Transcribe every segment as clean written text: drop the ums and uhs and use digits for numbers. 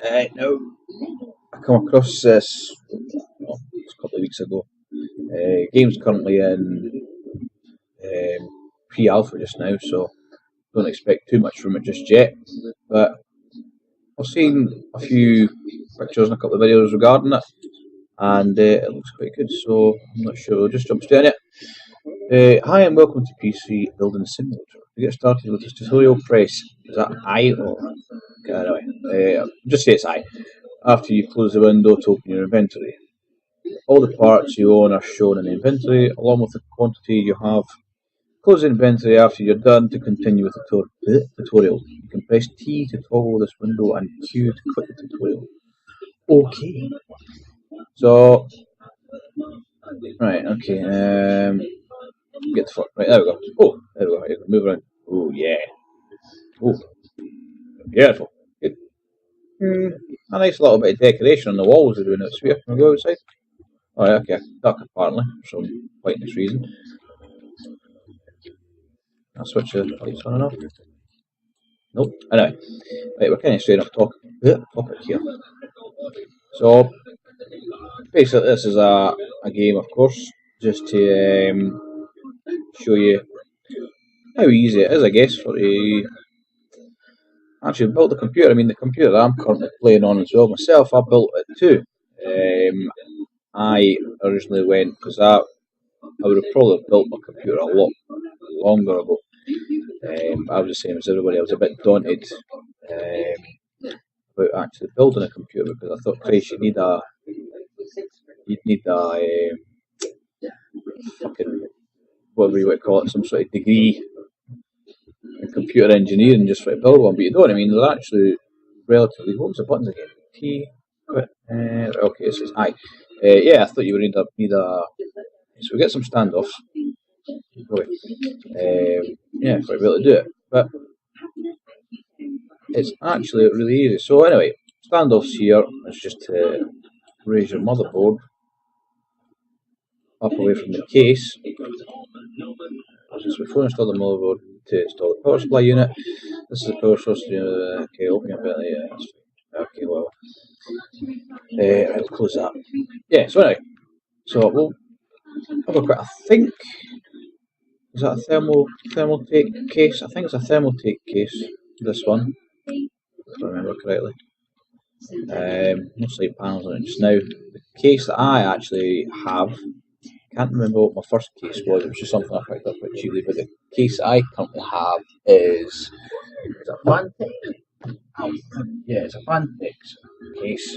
Now, I come across this a couple of weeks ago. Game's currently in pre-alpha just now, so don't expect too much from it just yet. But I've seen a few pictures and a couple of videos regarding it, and it looks quite good, so I'm not sure. We'll just jump straight in it. Hi and welcome to PC Building Simulator. To get started with this tutorial, press, is that I or? Okay, anyway, just say it's I. After you close the window to open your inventory. All the parts you own are shown in the inventory, along with the quantity you have. Close the inventory after you're done to continue with the tutorial. You can press T to toggle this window and Q to quit the tutorial. Okay. So, right, okay. Get the fuck. Right, there we go. Oh, there we go. You can move around. Oh, yeah. Oh, beautiful. Good. A nice little bit of decoration on the walls are doing it. Sweet. Can we go outside? Oh, yeah, okay. Duck apparently, for some pointless reason. I'll switch the lights on and off. Nope. Anyway, right, we're kind of straight off topic here. So, basically, this is a game, of course, just to show you how easy it is, I guess, for you. Actually built the computer. I mean, the computer I'm currently playing on as well myself, I built it too. I originally went, because I would have probably built my computer a lot longer ago. I was the same as everybody. I was a bit daunted about actually building a computer, because I thought, Christ, you'd need a fucking, whatever you would call it, some sort of degree in computer engineering just for to build one, but you don't. I mean, they're actually relatively. What was the buttons again? T. Okay, so it's I. Yeah, I thought you would need a. So we get some standoffs. Yeah, for be able to do it, but it's actually really easy. So anyway, standoffs here is just to raise your motherboard up away from the case. Just before install the motherboard to install the power supply unit. This is the power source. Okay, open your belly. Yeah, that's fine. Okay, well, I'll close that. Yeah. So anyway, so we'll have a quick. I think is that a thermal take case? I think it's a thermal take case. This one, if I remember correctly. No side panels on it just now. The case that I actually have. Can't remember what my first case was. It was just something I picked up quite cheaply. But the case I currently have is a Fantech. Yeah, it's a Fantech case.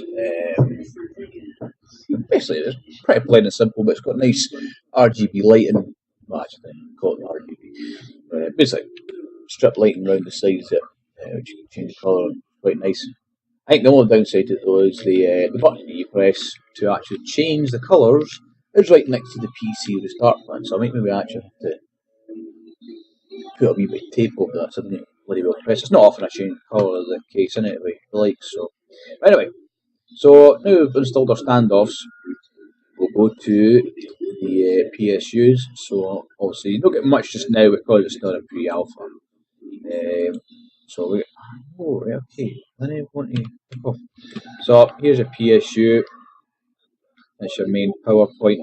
Basically, it's pretty plain and simple, but it's got nice RGB lighting. Well, actually, call it RGB. Basically, strip lighting around the sides of it, which you can change the colour. Quite nice. I think the only downside to it though is the button that you press to actually change the colours. It's right next to the PC restart button, so I might maybe actually have to put a wee bit of tape over that so I don't bloody well press. It's not often I change the colour of the case in it, like so. But anyway, so now we've installed our standoffs, we'll go to the PSUs. So obviously you don't get much just now because it's not a pre-alpha. So we okay. Then I want to pick off. So here's a PSU. That's your main power point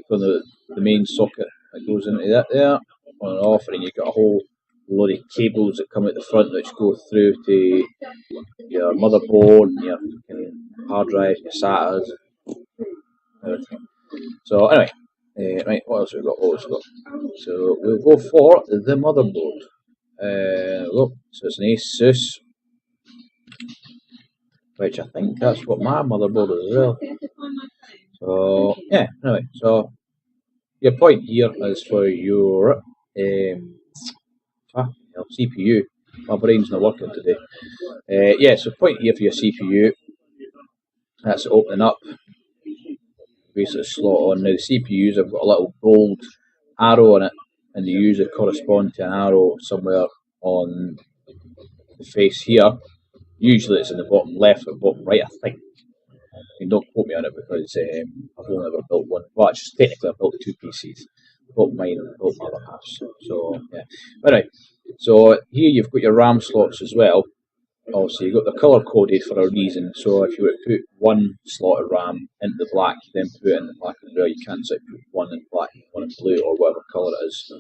for the main socket that goes into that there, on and off, and you've got a whole load of cables that come out the front which go through to your motherboard, and your hard drives, your SATAs, everything. So anyway, right, what else have we got? So we'll go for the motherboard. Look, so it's an Asus, which I think that's what my motherboard is as well. So yeah, anyway, so your point here is for your CPU. My brain's not working today. Yeah, so point here for your CPU. That's opening up. Basically slot on. Now the CPUs have got a little gold arrow on it, and they usually correspond to an arrow somewhere on the face here. Usually it's in the bottom left or bottom right, I think. I mean, don't quote me on it because I've only ever built one. Well, actually, technically, I've built two PCs. I built mine and I built my other half. So yeah. Anyway, so here you've got your RAM slots as well. obviously you've got the colour coded for a reason. So if you were to put one slot of RAM into the black, then put it in the black and blue. You can't put one in black and one in blue or whatever colour it is.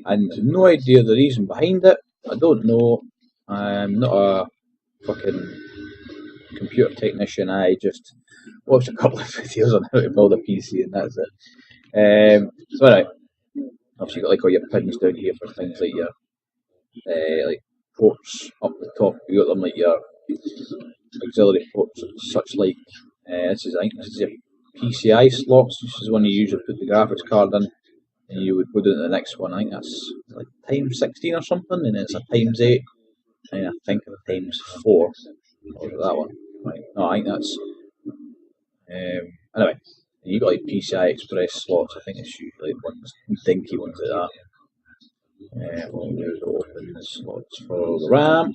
And no idea the reason behind it. I don't know. I'm not a fucking computer technician. I just watched a couple of videos on how to build a PC and that's it. So anyway, obviously you got like all your pins down here for things like your like ports up the top. You got them like your auxiliary ports, such like. I think this is your PCI slots. This is one you usually put the graphics card in, and you would go down to the next one. I think that's like times 16 or something, and it's a times 8, and I think a times 4. What was that one? Right. No, I think that's. Anyway, you got like PCI Express slots. I think it's usually ones, dinky ones like that. We'll open the slots for the RAM.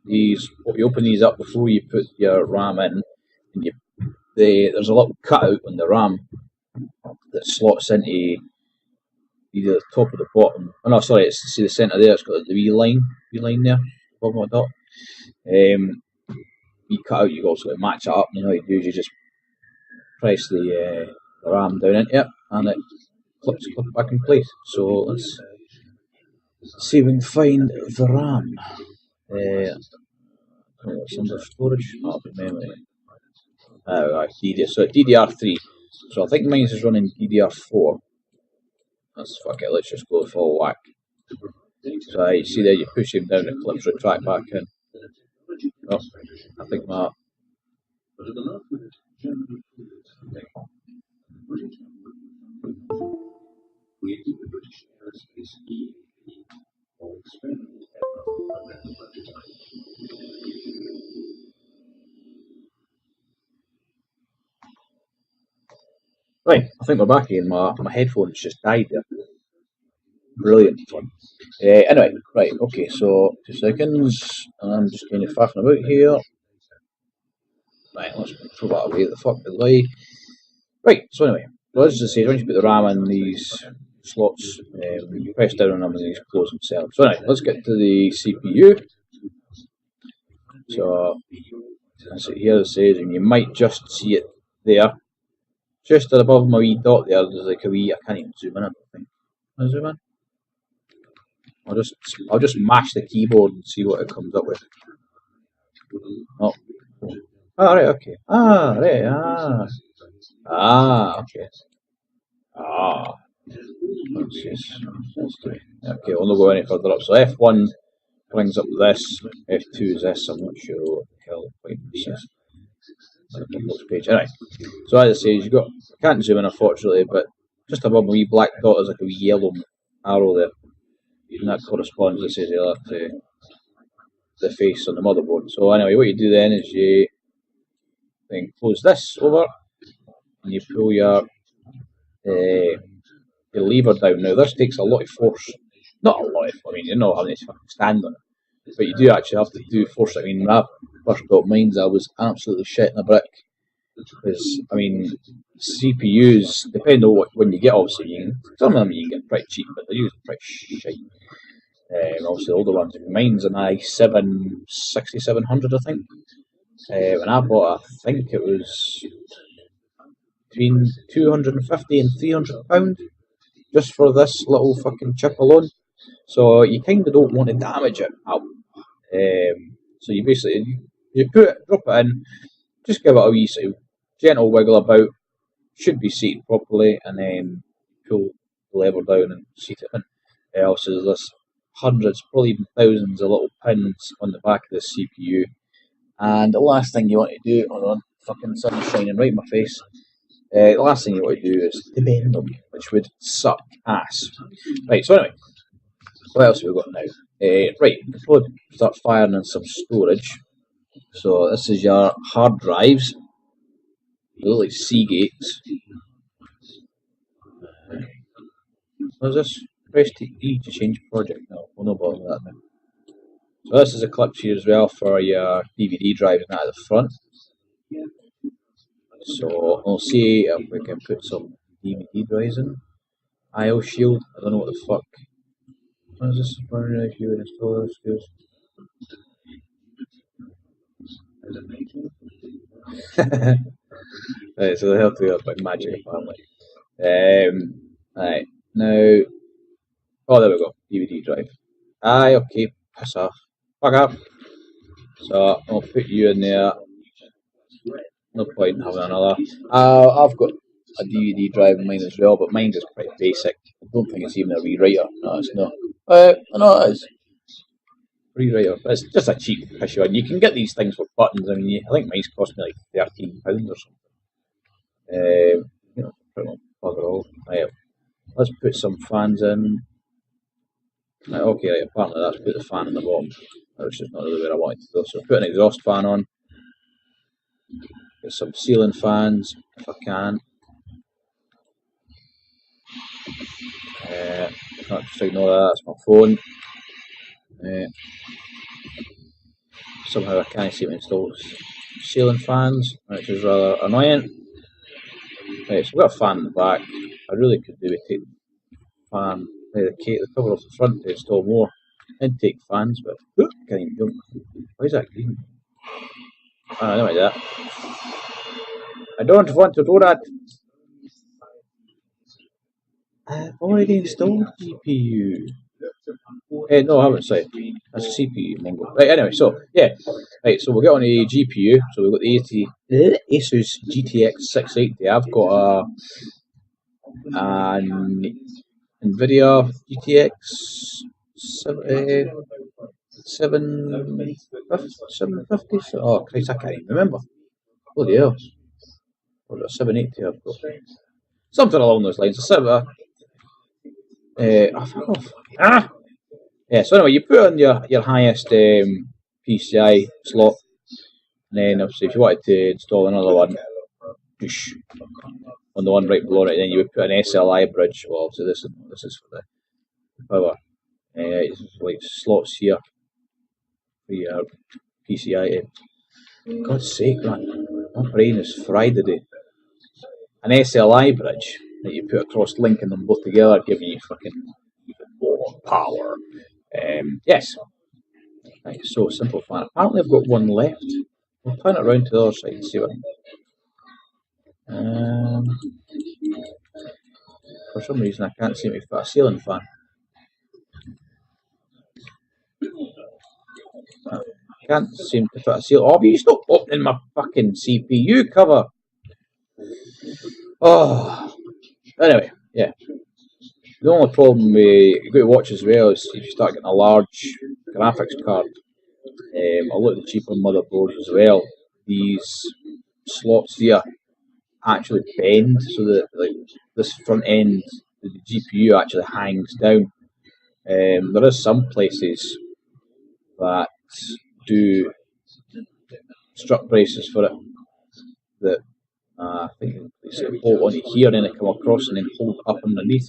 You open these up before you put your RAM in, and there's a little cutout on the RAM that slots into either the top or the bottom. Oh no, sorry, see the centre there. It's got the wee line there, bottom of the dot. You cut out. You also match it up. You know what you do is you just press the RAM down into it, and it clips back in place. So let's see if we can find the RAM. What's under storage? Oh, memory. Right, so DDR3. So I think mine is running DDR4. Fuck it, let's just go full whack. So you see there, you push him down, it clips retract back in. Oh, I think that. Right, I think we're back again. My headphones just died there. Brilliant fun. Anyway, right, okay, so 2 seconds. I'm just kind of faffing about here. Right, let's throw that away. The fuck the way. Right, so anyway, as I say, once you put the RAM in these slots, you press down on them and these close themselves. So anyway, let's get to the CPU. So, as it here says, and you might just see it there. Just above my wee dot there, there's like a wee, I can't even zoom in, I don't think. Can I zoom in? I'll just mash the keyboard and see what it comes up with. Oh. Ah, right, okay. Ah, right, okay. Okay, we'll not go any further up. So F1 brings up this, F2 is this, I'm not sure what the hell this is. Page. Anyway, so as I say, I can't zoom in unfortunately, but just above my wee black dot is like a wee yellow arrow there. And that corresponds, as I say, to the face on the motherboard. So anyway, what you do then is you then close this over and you pull your lever down. Now this takes a lot of force. Not a lot of, I mean, you're not having to fucking stand on it. But you do actually have to do force. I mean, when I first got mine, I was absolutely shitting a brick. Because, I mean, CPUs, depending on what when you get, obviously, some of them you can get pretty cheap, but they're usually pretty shite. Obviously, the older ones. Mine's an i7 6700, I think. When I bought it, I think it was between £250 and £300 just for this little fucking chip alone. So you kind of don't want to damage it out. So you basically drop it in, just give it a wee sort of gentle wiggle about. Should be seated properly, and then pull the lever down and seat it in. Also, there's hundreds, probably even thousands of little pins on the back of the CPU. And the last thing you want to do, hold on, fucking sun is shining right in my face. The last thing you want to do is to bend them, which would suck ass. Right, so anyway, what else have we got now? Right, before we start firing in some storage. So this is your hard drives. They look like Seagates. What is this? Press E to change project. No, we'll not bother with that now. So this is a clip here as well for your DVD drives and that at the front. So we'll see if we can put some DVD drives in. IO Shield. I don't know what the fuck. What is this? If you would install this? Right, so they have to go by magic apparently. Right, now, oh, there we go, DVD drive. Aye, okay, piss off. Fuck up. So I'll put you in there. No point in having another. I've got a DVD drive in mine as well, but mine is pretty basic. I don't think it's even a rewriter. No, it's not. No, it is. Rewriter. It's just a cheap issue, and you can get these things with buttons. I mean, I think mine's cost me like £13 or something. You know, pretty much bugger all. Right, let's put some fans in. Right, okay, right, apparently that's put the fan in the bottom. That's just not really where I wanted to go. So put an exhaust fan on. Get some ceiling fans if I can. Not just ignore that, that's my phone. Somehow I can't seem to install ceiling fans, which is rather annoying. Right, so we've got a fan in the back. I really could do with take the fan, the cover off the front to install more intake fans, but can't even do it. Why is that green? I don't know that. I don't want to do that. I've already installed GPU. No, I haven't. Sorry, that's a CPU mongo. Right. Anyway, so yeah, right. So we'll get on the GPU. So we've got the Asus GTX 680. I've got an Nvidia GTX 750. Oh Christ, I can't even remember. Bloody hell. Or a 780 I've got. Something along those lines. Fuck off. Yeah, so anyway, you put on your highest PCI slot, and then obviously if you wanted to install another one, on the one right below it, then you would put an SLI bridge. Well, obviously this is for the power. It's like slots here for your PCI. God's sake, man, my brain is fried today. An SLI bridge that you put across, linking them both together, giving you fucking even more power. Yes. Right, so simple fan. Apparently I've got one left. I'll turn it around to the other side and see what for some reason I can't seem to fit a ceiling fan. I can't seem to fit a ceiling. Oh, you stop opening my fucking CPU cover. Oh. Anyway, yeah. The only problem you've got to watch as well is if you start getting a large graphics card, a lot of the cheaper motherboards as well, these slots here actually bend so that like this front end, the GPU actually hangs down. There is some places that do strut braces for it that I think they sort of bolt on it here and then they come across and then hold up underneath.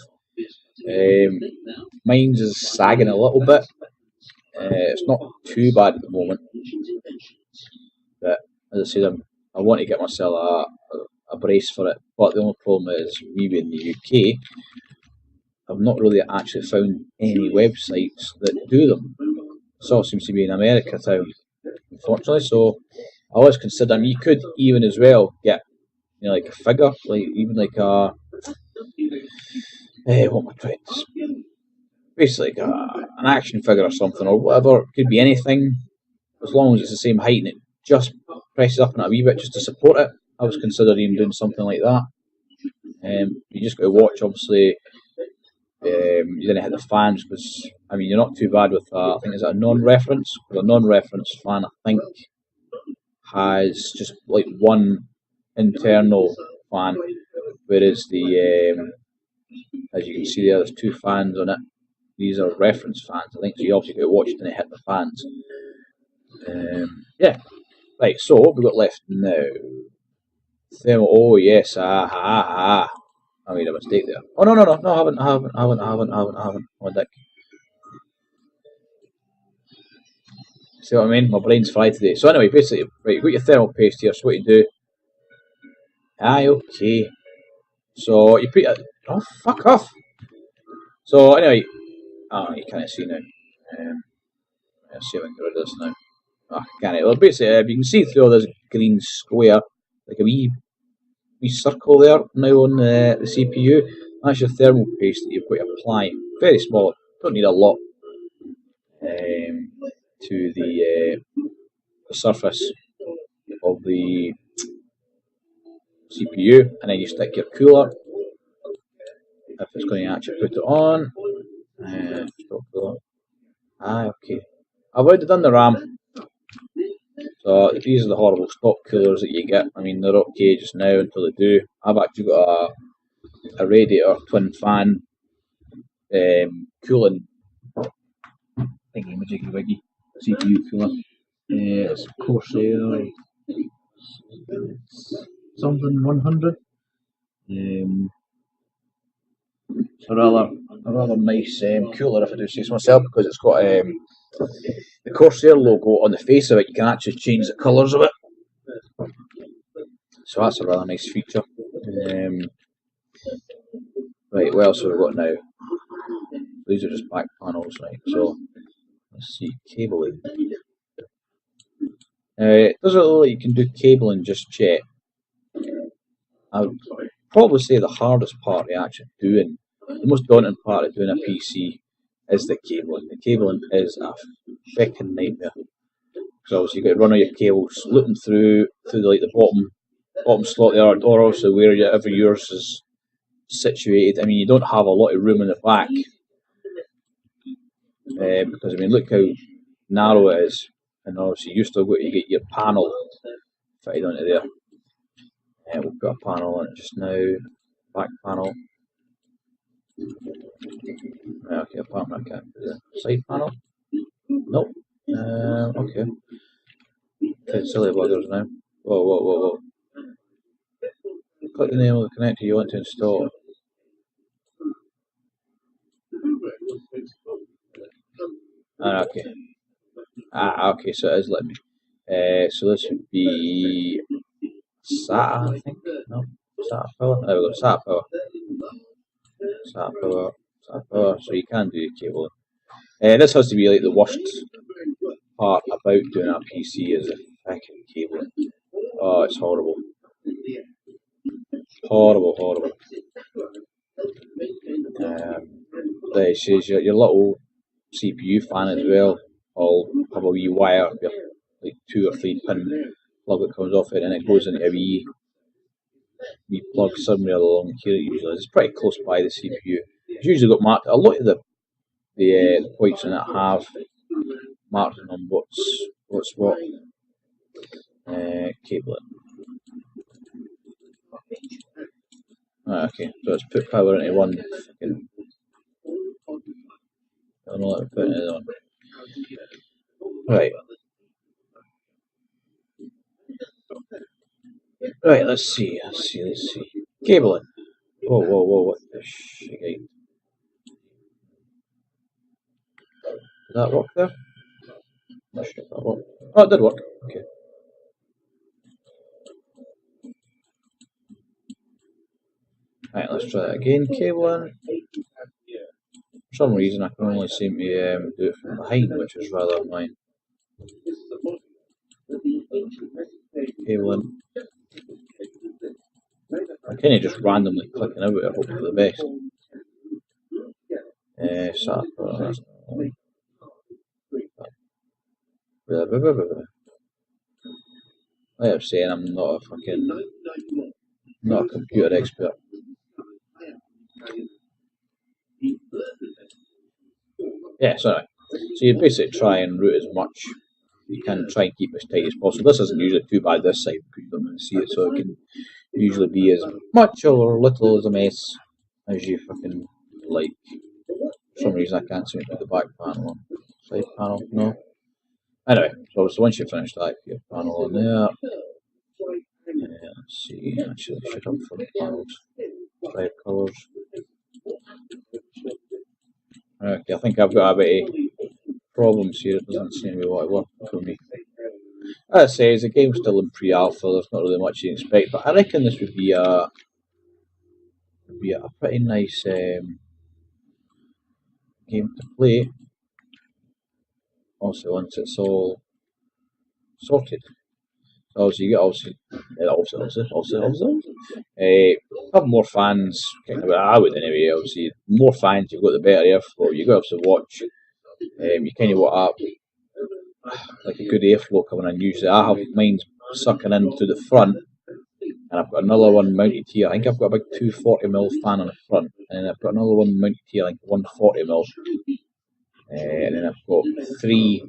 Mine's is sagging a little bit. It's not too bad at the moment, but as I said, I want to get myself a brace for it. But the only problem is, we in the UK, I've not really actually found any websites that do them. This all seems to be in America town, unfortunately. So I always consider, you could even as well get, like a figure, like even like a what am I trying to say? Basically an action figure or something or whatever. It could be anything as long as it's the same height and it just presses up on it a wee bit just to support it. I was considering even doing something like that. You just got to watch, obviously. You didn't hit the fans because I mean you're not too bad with that. I think is it a non-reference? Because a non-reference fan I think has just like one internal fan, whereas the as you can see there's two fans on it. These are reference fans. I think so. You obviously got to watch it and hit the fans. Yeah. Right. So what have we got left now? Oh yes. I made a mistake there. Oh no. I haven't. Oh dick. See what I mean? My brain's fried today. So anyway, basically, right, you've got your thermal paste here. So what you do? Aye, okay. So you put it. Oh, fuck off. So anyway, you can't see now. Let's see if I can get rid of this now. Oh, I can't. Well, basically, you can see through all this green square, like a wee circle there now on the CPU. That's your thermal paste that you've got to apply. Very small. Don't need a lot to the surface of the CPU, and then you stick your cooler if it's going to actually put it on. Stop cooler. Okay. I've already done the RAM. So these are the horrible stock coolers that you get. I mean, they're okay just now until they do. I've actually got a radiator twin fan cooling thingy majiggy wiggy CPU cooler. It's Corsair something 100. It's a rather nice cooler, if I do say so myself, because it's got the Corsair logo on the face of it. You can actually change the colours of it, so that's a rather nice feature. Right, what else have we got now? These are just back panels, right? So let's see, cabling. It doesn't look like you can do cabling just yet. I would probably say the hardest part of actually doing, the most daunting part of doing a PC is the cabling. The cabling is a freaking nightmare. Because obviously you've got to run all your cables, loop them through the bottom slot there, or also wherever yours is situated. I mean, you don't have a lot of room in the back. Because I mean, look how narrow it is. And obviously you still got to get your panel fitted onto there. We'll put a panel on it just now. Back panel. Okay, apart from that, the side panel. Nope. Okay. Okay, silly buggers now. Whoa. Click the name of the connector you want to install. Okay. Okay, so it is letting me. So this would be SATA, I think. No? SATA power? There we go, SATA power. SATA power. So you can do cabling. This has to be like the worst part about doing a PC is the fucking cabling. Oh, it's horrible. Horrible. There it says your little CPU fan as well. I'll have a wee wire, like 2 or 3 pin plug that comes off it, and it goes into a wee plug somewhere along here. Usually, it's pretty close by the CPU. It's usually got marked. A lot of the points in it have marked on what's what. Cable it. Okay, so let's put power into one. I don't know what I'm putting it on. Right. Right, let's see. Cabling. Whoa, what the shit? Did that work there? Not sure if that worked. Oh, it did work. Okay. Right, let's try that again. Cabling. For some reason, I can only seem to do it from behind, which is rather annoying. Cabling. I'm kind of just randomly clicking out it, hope for the best. Like I'm saying, I'm not a computer expert. Yeah, sorry. So you basically try and route as much. You can try and keep as tight as possible. This isn't usually too bad this side because you don't really see it, so it can usually be as much or little as a mess as you fucking like. For some reason I can't seem to put the back panel on. Side panel, no. Anyway, so once you've finished that, your panel on there. Let's see, actually should have front panels. Drive colours. Okay, I think I've got a bit of problems here. It doesn't seem to be what it worked for me. As I say, the game's still in pre-alpha. There's not really much you can expect, but I reckon this would be a pretty nice game to play. obviously once it's all sorted. So obviously you get have more fans kicking about. I would anyway. Obviously, the more fans you've got, the better airflow. You got to watch. You kind of want like a good airflow coming in. Usually, I have mine sucking in to the front, and I've got another one mounted here. I think I've got a big 240mm fan on the front, and I've got another one mounted here, like 140mm, and then I've got 3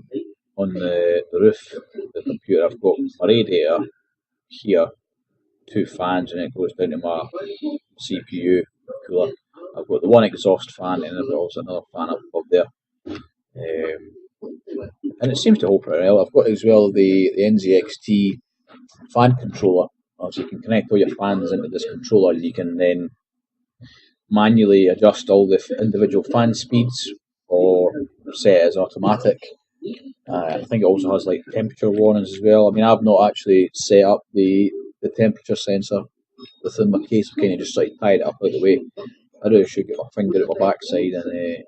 on the roof of the computer. I've got my radiator here, 2 fans, and it goes down to my CPU cooler. I've got the one exhaust fan, and I've got also another fan up there. And it seems to hold pretty well. I've got as well the NZXT fan controller. So you can connect all your fans into this controller, and you can then manually adjust all the individual fan speeds or set it as automatic. I think it also has like temperature warnings as well. I mean, I've not actually set up the temperature sensor within my case. I kind of just like tied it up out of the way. I really should get my finger at my backside and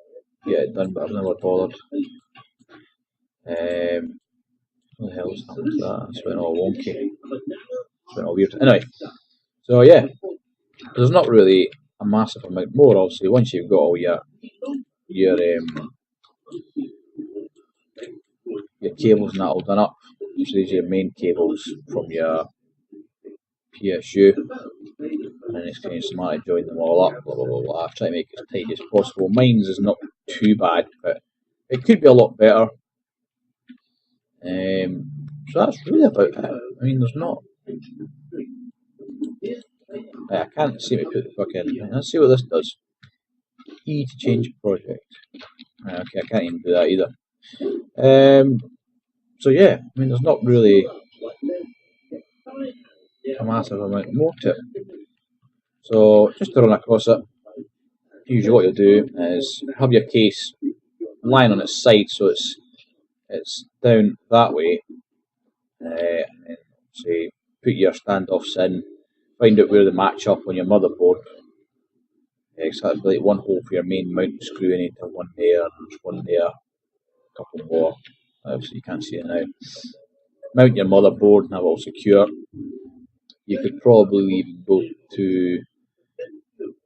get it done, but I've never bothered. What the hell's happened to that? It's went all wonky. It's went all weird. Anyway, so yeah, there's not really a massive amount more. Obviously, once you've got all your cables and that all done up, so these are your main cables from your PSU, and then it's kind of smart to join them all up. Blah blah blah blah. I've tried to make it as tight as possible. Mine's is not too bad, but it could be a lot better. So that's really about it. I mean, there's not. I can't seem to put the fuck in. Let's see what this does. E to change project. Okay, I can't even do that either. So yeah, I mean, there's not really a massive amount more to it. So just to run across it, usually what you'll do is have your case lying on its side, so it's down that way, and say put your standoffs in, find out where they match up on your motherboard. So that's like one hole for your main mounting screw, and one there, and one there, a couple more. Obviously you can't see it now. Mount your motherboard and have it all secure. You could probably even go to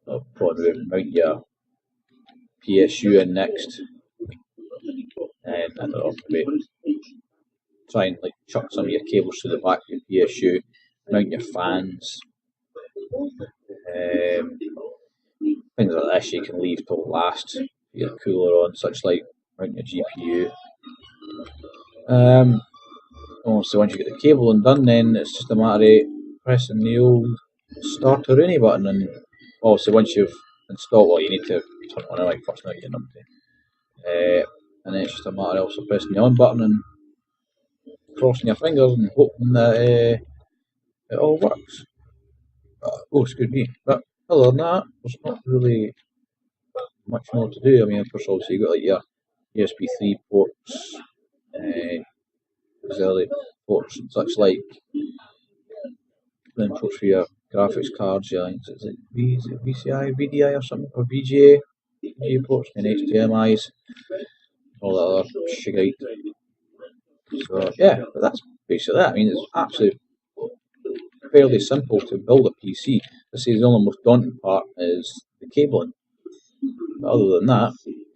mount your PSU in next, and I don't know, maybe try and like chuck some of your cables to the back of your PSU, mount your fans, things like this you can leave till last. Your cooler on, such like mount your GPU. So once you get the cabling done, then it's just a matter of pressing the old start or any button, and also once you've installed, well, you need to turn it on anyway first, not your number. And then it's just a matter of also pressing the on button and crossing your fingers and hoping that it all works. Oh, excuse me. But other than that, there's not really much more to do. I mean, of course, obviously you've got like your USB 3 ports, auxiliary ports and such like. Then ports for your graphics cards, yeah, it's like VCI, VDI or something, or VGA ports, and HDMI's, all that other shit. So yeah, but that's basically that. I mean, it's actually fairly simple to build a PC. This is the only most daunting part is the cabling. But other than that,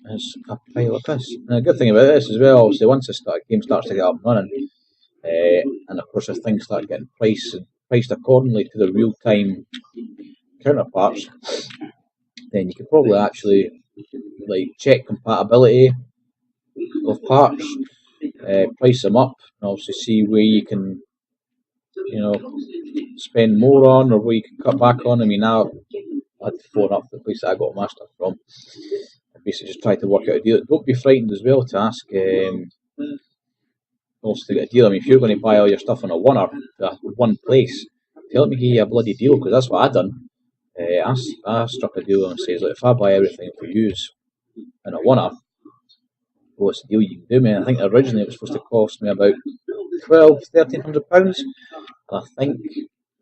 it's a pile of piss. And the good thing about this as well, obviously, once the game starts to get up and running, and of course, if things start getting priced accordingly to the real-time counterparts, then you could probably actually like check compatibility of parts, price them up, and obviously see where you can, spend more on or where you can cut back on. I mean, now I had to phone up the place that I got my stuff from and basically just try to work out a deal. Don't be frightened as well to ask. Also to get a deal. I mean, if you're going to buy all your stuff on a one place, tell them to give you a bloody deal, because that's what I done. I struck a deal and says, like, if I buy everything for use in a one-off, what's the deal you can do, man? I think originally it was supposed to cost me about £1,300, and I think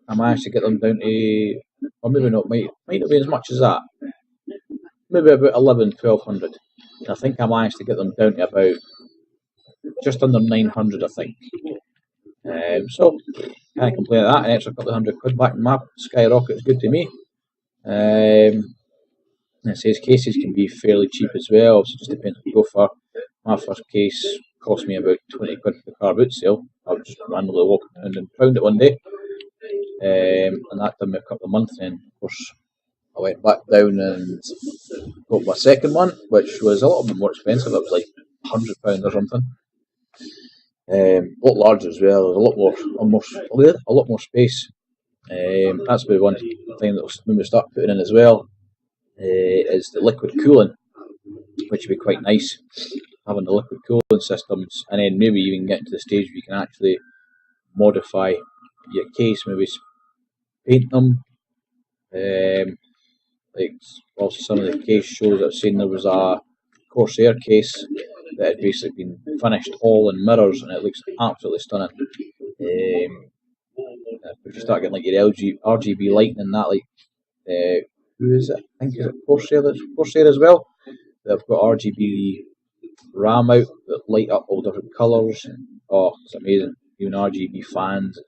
I managed to get them down to, or maybe not, might not be as much as that, maybe about £1,100, £1,200. And I think I managed to get them down to about just under 900, I think. So can't complain at that. An extra couple of £100 back in my skyrocket is good to me. It says cases can be fairly cheap as well, so it just depends what you go for. My first case cost me about £20 for the car boot sale. I was just randomly walking around and found it one day, and that took me a couple of months. Then, of course, I went back down and got my second one, which was a little bit more expensive. It was like £100 or something. A lot larger as well. There's a lot more space. That's the one thing that when we start putting in as well is the liquid cooling, which would be quite nice, having the liquid cooling systems, and then maybe even get to the stage where you can actually modify your case, maybe paint them. Like also some of the case shows I've seen, there was a Corsair case that had basically been finished all in mirrors, and it looks absolutely stunning. If you start getting like your RGB lighting and that, like who is it? I think is it Corsair? That's Corsair as well. They've got RGB RAM out that light up all different colours. Oh, it's amazing. Even RGB fans.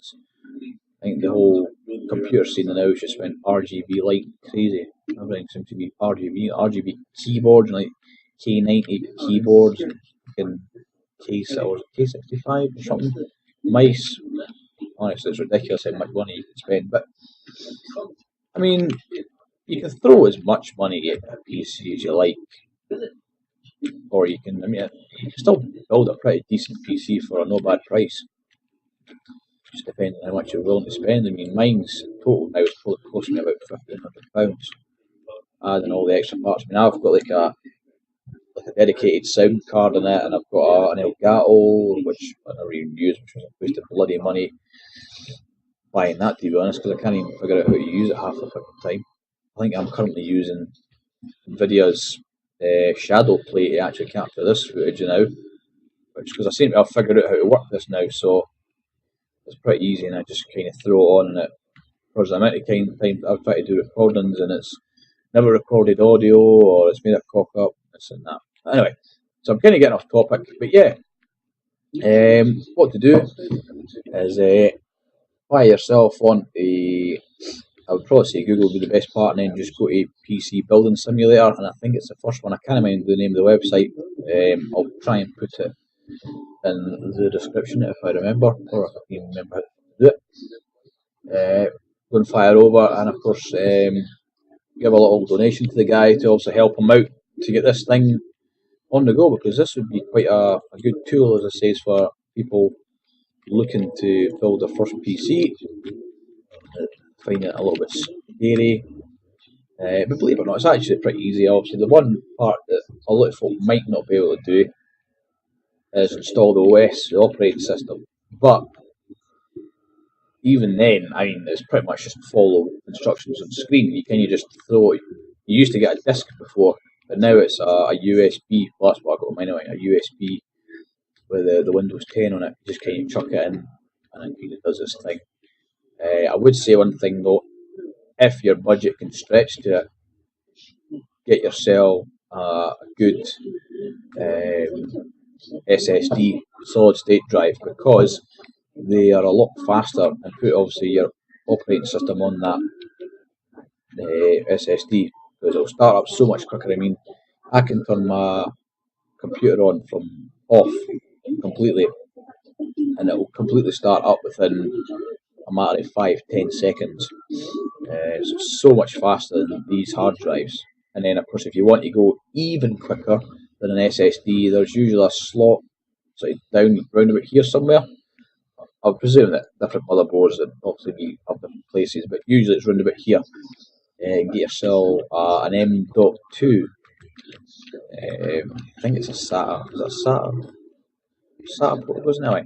I think the whole computer scene now just went RGB light crazy. Everything seems to be RGB keyboards, and like K90 keyboards, and K65 or something. Mice. Honestly, it's ridiculous how much money you can spend. But I mean, you can throw as much money at a PC as you like, or you can still build a pretty decent PC for a no bad price. Just depending on how much you're willing to spend. I mean, mine's total now is probably costing me about £1,500, adding all the extra parts. I mean, I've got like a dedicated sound card in it, and I've got an Elgato, which I never even use, which was a waste of bloody money buying that, to be honest, because I can't even figure out how to use it half the fucking time. I think I'm currently using Nvidia's shadow play to actually capture this footage now, which because I seem to have figured out how to work this now, so it's pretty easy, and I just kind of throw it on, and it for the amount of time I've tried to do recordings, and it's never recorded audio, or it's made a cock up, this and that. Anyway, so I'm kind of getting off topic, but yeah, what to do is buy yourself on I would probably say Google would be the best part, and then just go to PC Building Simulator, and I think it's the first one. I can't remember the name of the website. I'll try and put it in the description if I remember, or if I can remember how to do it. Go and fire over, and of course give a little donation to the guy to also help him out to get this thing on the go, because this would be quite a good tool, as I say, for people looking to build their first PC. Find it a little bit scary, but believe it or not, it's actually pretty easy. Obviously, the one part that a lot of folk might not be able to do is install the OS, the operating system. But even then, I mean, it's pretty much just follow instructions on the screen. You can just throw it. You used to get a disk before, but now it's a USB. Well, that's what I got mine anyway, a USB with the Windows 10 on it. You just kind of chuck it in, and it kind of does this thing. I would say one thing though, if your budget can stretch to it, get yourself a good SSD, solid state drive, because they are a lot faster, and put obviously your operating system on that SSD, because it'll start up so much quicker. I mean, I can turn my computer on from off completely, and it will completely start up within a matter of 5-10 seconds. So it's so much faster than these hard drives. And then of course, if you want to go even quicker than an SSD, there's usually a slot sort of down round about here somewhere. I presume that different motherboards that obviously be up different places, but usually it's round about here. Get yourself an M.2. I think it's a SATA. Is it a SATA? SATA protocols anyway.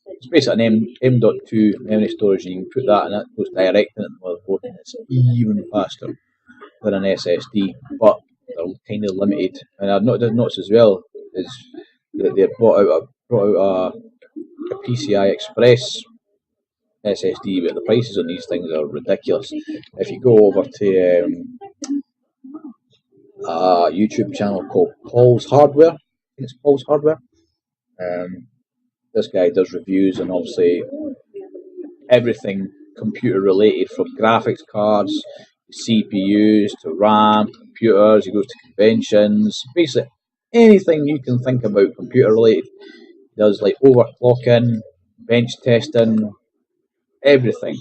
It's basically an M.2 memory storage, and you can put that, and that goes direct into the motherboard, and it's even faster than an SSD, but they're kind of limited. And I've noticed as well is that they brought out a PCI Express SSD, but the prices on these things are ridiculous. If you go over to a YouTube channel called Paul's Hardware, I think it's Paul's Hardware. this guy does reviews and obviously everything computer related, from graphics cards, CPUs to RAM, computers. He goes to conventions, basically anything you can think about computer related. He does like overclocking, bench testing, everything.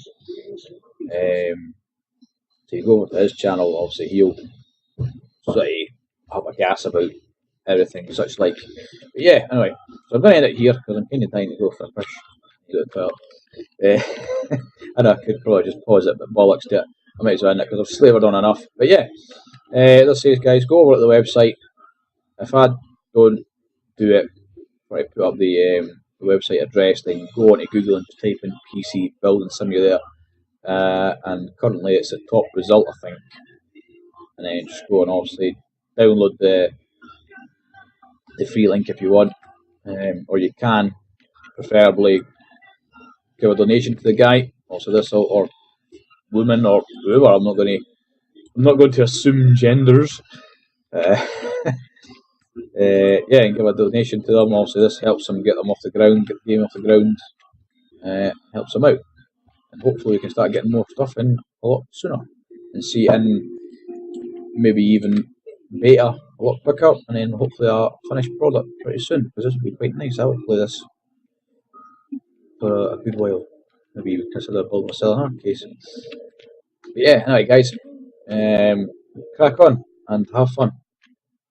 So you go over to his channel, obviously he'll sort of have a gas about everything, such like. But yeah, anyway, so I'm going to end it here because I'm kind of dying to go for a fish. Go to the toilet. I know I could probably just pause it, but bollocks to it. I might as well end it because I've slavoured on enough. But yeah, let's say, guys, go over to the website. If I don't do it, when I put up the website address, then go on to Google and just type in PC building simulator. And currently it's the top result, I think. And then just go and obviously download the free link if you want, or you can preferably give a donation to the guy. Also, this or woman or whoever. I'm not going to assume genders. Yeah, and give a donation to them. Also, this helps them get them off the ground, get the game off the ground. Helps them out, and hopefully we can start getting more stuff in a lot sooner and see in maybe even beta a lot quicker, and then hopefully a finished product pretty soon, because this would be quite nice. I would play this for a good while. Maybe consider building a selling hard case. But yeah, anyway, guys, crack on and have fun.